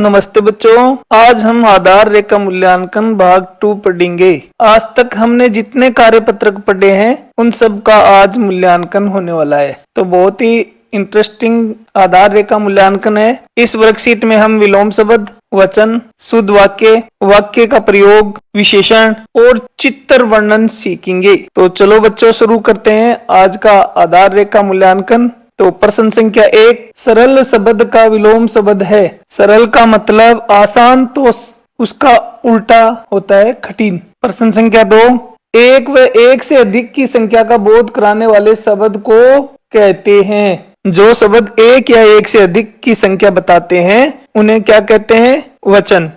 नमस्ते बच्चों, आज हम आधार रेखा मूल्यांकन भाग 2 पढ़ेंगे। आज तक हमने जितने कार्यपत्रक पढ़े हैं उन सब का आज मूल्यांकन होने वाला है। तो बहुत ही इंटरेस्टिंग आधार रेखा मूल्यांकन है। इस वर्कशीट में हम विलोम शब्द, वचन, शुद्ध वाक्य, वाक्य का प्रयोग, विशेषण और चित्र वर्णन सीखेंगे। तो चलो बच्चों शुरू करते हैं आज का आधार रेखा मूल्यांकन। तो प्रश्न संख्या 1, सरल शब्द का विलोम शब्द है। सरल का मतलब आसान, तो उसका उल्टा होता है कठिन। प्रश्न संख्या 2, एक व एक से अधिक की संख्या का बोध कराने वाले शब्द को कहते हैं। जो शब्द एक या एक से अधिक की संख्या बताते हैं उन्हें क्या कहते हैं? वचन।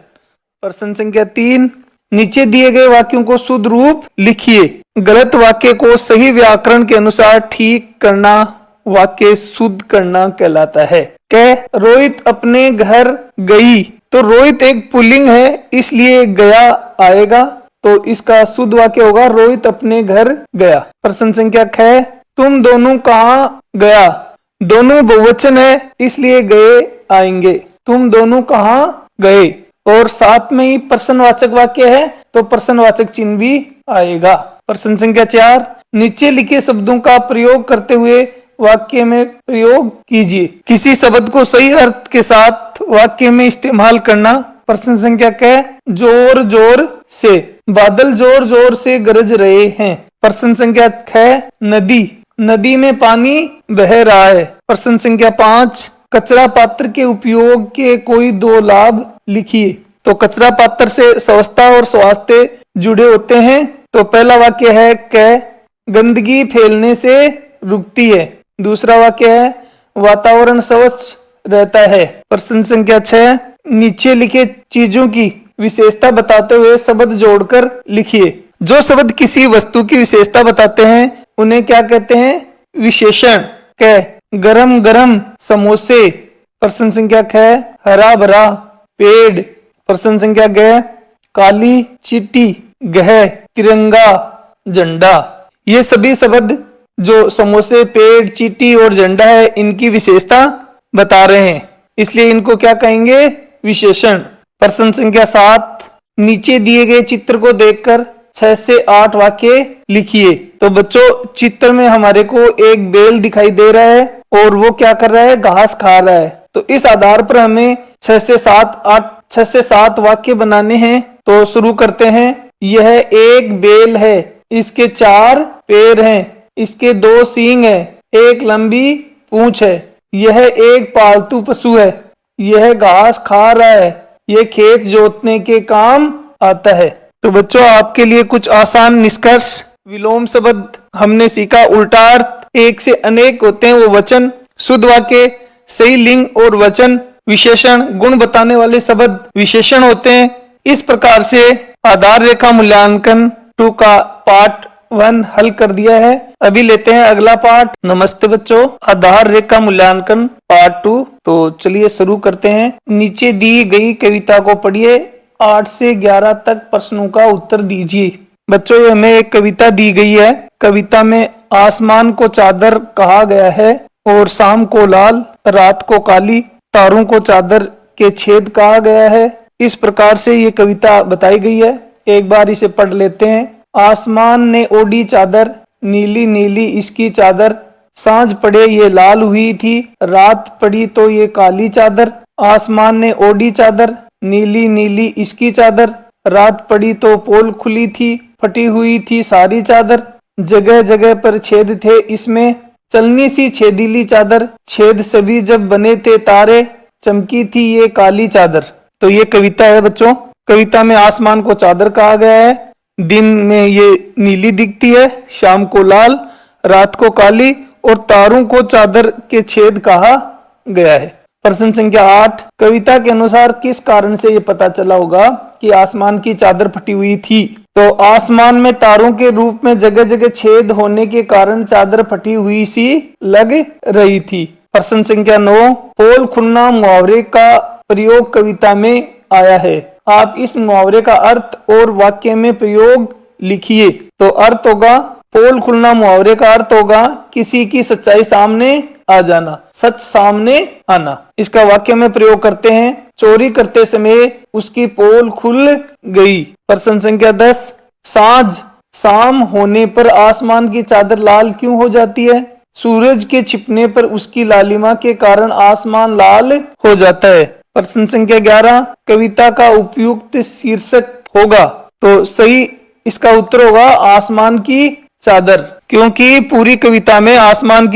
प्रश्न संख्या 3, नीचे दिए गए वाक्यों को शुद्ध रूप लिखिए। गलत वाक्य को सही व्याकरण के अनुसार ठीक करना वाक्य शुद्ध करना कहलाता है। रोहित अपने घर गई, तो रोहित एक पुल्लिंग है इसलिए गया आएगा, तो इसका शुद्ध वाक्य होगा रोहित अपने घर गया। प्रश्न संख्या 6, तुम दोनों कहाँ गया, दोनों बहुवचन है इसलिए गए आएंगे, तुम दोनों कहाँ गए। और साथ में ही प्रश्नवाचक वाक्य है तो प्रश्नवाचक चिन्ह भी आएगा। प्रश्न संख्या 4, नीचे लिखे शब्दों का प्रयोग करते हुए वाक्य में प्रयोग कीजिए। किसी शब्द को सही अर्थ के साथ वाक्य में इस्तेमाल करना। प्रश्न संख्या 6, जोर जोर से, बादल जोर जोर से गरज रहे हैं। प्रश्न संख्या 6, नदी, नदी में पानी बह रहा है। प्रश्न संख्या 5, कचरा पात्र के उपयोग के कोई 2 लाभ लिखिए। तो कचरा पात्र से स्वच्छता और स्वास्थ्य जुड़े होते हैं। तो पहला वाक्य है गंदगी फैलने से रुकती है। दूसरा वाक्य है वातावरण स्वच्छ रहता है। प्रश्न संख्या 6, नीचे लिखे चीजों की विशेषता बताते हुए शब्द जोड़कर लिखिए। जो शब्द किसी वस्तु की विशेषता बताते हैं उन्हें क्या कहते हैं? विशेषण। गरम गरम समोसे। प्रश्न संख्या 6, हरा भरा पेड़। प्रश्न संख्या 7, काली चींटी, गह, तिरंगा, झंडा। ये सभी शब्द जो समोसे, पेड़, चींटी और झंडा है इनकी विशेषता बता रहे हैं, इसलिए इनको क्या कहेंगे? विशेषण। प्रश्न संख्या 7, नीचे दिए गए चित्र को देखकर 6 से 8 वाक्य लिखिए। तो बच्चों चित्र में हमारे को एक बैल दिखाई दे रहा है और वो क्या कर रहा है? घास खा रहा है। तो इस आधार पर हमें 6 से 7 वाक्य बनाने हैं। तो शुरू करते हैं। यह एक बैल है, इसके 4 पैर हैं, इसके 2 सींग है, एक लंबी पूंछ है। यह एक पालतू पशु है, यह घास खा रहा है, यह खेत जोतने के काम आता है। तो बच्चों आपके लिए कुछ आसान निष्कर्ष। विलोम शब्द हमने सीखा, उल्टा अर्थ, एक से अनेक होते हैं वो वचन, शुद्ध वाक्य, सही लिंग और वचन, विशेषण, गुण बताने वाले शब्द विशेषण होते हैं। इस प्रकार से आधार रेखा मूल्यांकन 2 का पार्ट 1 हल कर दिया है। अभी लेते हैं अगला पार्ट। नमस्ते बच्चों, आधार रेखा मूल्यांकन पार्ट 2। तो चलिए शुरू करते हैं। नीचे दी गई कविता को पढ़िए, 8 से 11 तक प्रश्नों का उत्तर दीजिए। बच्चों ये हमें एक कविता दी गई है। कविता में आसमान को चादर कहा गया है और शाम को लाल, रात को काली, तारों को चादर के छेद कहा गया है। इस प्रकार से ये कविता बताई गई है। एक बार इसे पढ़ लेते हैं। आसमान ने ओढ़ी चादर, नीली नीली इसकी चादर, सांझ पड़े ये लाल हुई थी, रात पड़ी तो ये काली चादर। आसमान ने ओढ़ी चादर, नीली नीली इसकी चादर, रात पड़ी तो पोल खुली थी, फटी हुई थी सारी चादर। जगह जगह पर छेद थे इसमें, चलनी सी छेदीली चादर, छेद सभी जब बने थे तारे, चमकी थी ये काली चादर। तो ये कविता है बच्चों। कविता में आसमान को चादर कहा गया है, दिन में ये नीली दिखती है, शाम को लाल, रात को काली और तारों को चादर के छेद कहा गया है। प्रश्न संख्या 8, कविता के अनुसार किस कारण से ये पता चला होगा कि आसमान की चादर फटी हुई थी? तो आसमान में तारों के रूप में जगह जगह छेद होने के कारण चादर फटी हुई सी लग रही थी। प्रश्न संख्या 9, पोल खुलना मुहावरे का प्रयोग कविता में आया है। आप इस मुहावरे का अर्थ और वाक्य में प्रयोग लिखिए। तो अर्थ होगा, पोल खुलना मुहावरे का अर्थ होगा किसी की सच्चाई सामने आ जाना, सच सामने आना। इसका वाक्य में प्रयोग करते हैं। चोरी करते समय उसकी पोल खुल गई। प्रश्न संख्या 10, साँझ शाम होने पर आसमान की चादर लाल क्यों हो जाती है? सूरज के छिपने पर उसकी लालिमा के कारण आसमान लाल हो जाता है। प्रश्न संख्या 11, कविता का उपयुक्त शीर्षक होगा। तो सही इसका उत्तर होगा आसमान की चादर, क्योंकि पूरी कविता में आसमान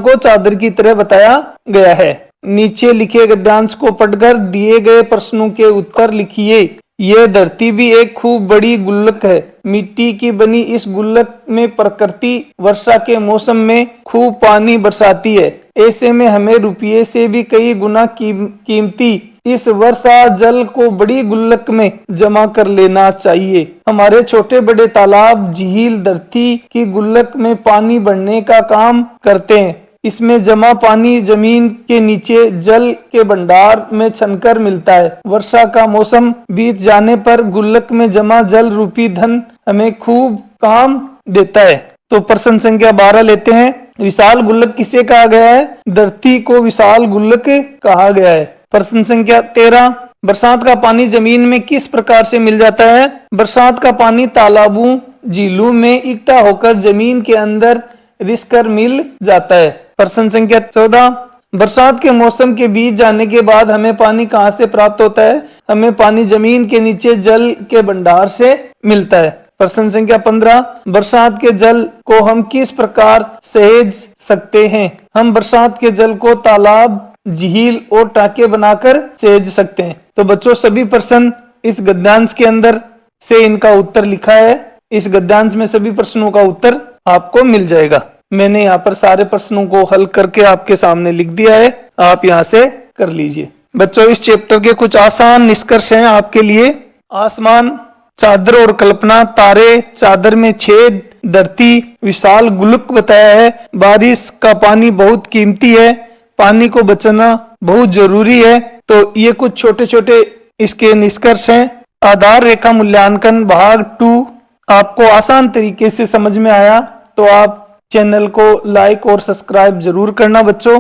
को चादर की तरह बताया गया है। नीचे लिखे गद्यांश को पढ़कर दिए गए प्रश्नों के उत्तर लिखिए। यह धरती भी एक खूब बड़ी गुल्लक है। मिट्टी की बनी इस गुल्लक में प्रकृति वर्षा के मौसम में खूब पानी बरसाती है। ऐसे में हमें रुपये से भी कई गुना कीमती इस वर्षा जल को बड़ी गुल्लक में जमा कर लेना चाहिए। हमारे छोटे बड़े तालाब, झील धरती की गुल्लक में पानी भरने का काम करते हैं। इसमें जमा पानी जमीन के नीचे जल के भंडार में छनकर मिलता है। वर्षा का मौसम बीत जाने पर गुल्लक में जमा जल रूपी धन हमें खूब काम देता है। तो प्रश्न संख्या 12 लेते हैं। विशाल गुल्लक किसे कहा गया है? धरती को विशाल गुल्लक कहा गया है। प्रश्न संख्या 13, बरसात का पानी जमीन में किस प्रकार से मिल जाता है? बरसात का पानी तालाबों, झीलों में इकट्ठा होकर जमीन के अंदर रिसकर मिल जाता है। प्रश्न संख्या 14, बरसात के मौसम के बीत जाने के बाद हमें पानी कहां से प्राप्त होता है? हमें पानी जमीन के नीचे जल के भंडार से मिलता है। प्रश्न संख्या 15, बरसात के जल को हम किस प्रकार सहेज सकते हैं? हम बरसात के जल को तालाब, झील और टाके बनाकर सहेज सकते हैं। तो बच्चों सभी प्रश्न इस गद्यांश के अंदर से इनका उत्तर लिखा है। इस गद्यांश में सभी प्रश्नों का उत्तर आपको मिल जाएगा। मैंने यहाँ पर सारे प्रश्नों को हल करके आपके सामने लिख दिया है, आप यहाँ से कर लीजिए। बच्चों इस चैप्टर के कुछ आसान निष्कर्ष हैं आपके लिए। आसमान, चादर और कल्पना, तारे, चादर में छेद, धरती, विशाल गुल्लक बताया है। बारिश का पानी बहुत कीमती है, पानी को बचाना बहुत जरूरी है। तो ये कुछ छोटे छोटे इसके निष्कर्ष हैं। आधार रेखा मूल्यांकन भाग 2 आपको आसान तरीके से समझ में आया तो आप चैनल को लाइक और सब्सक्राइब जरूर करना बच्चों।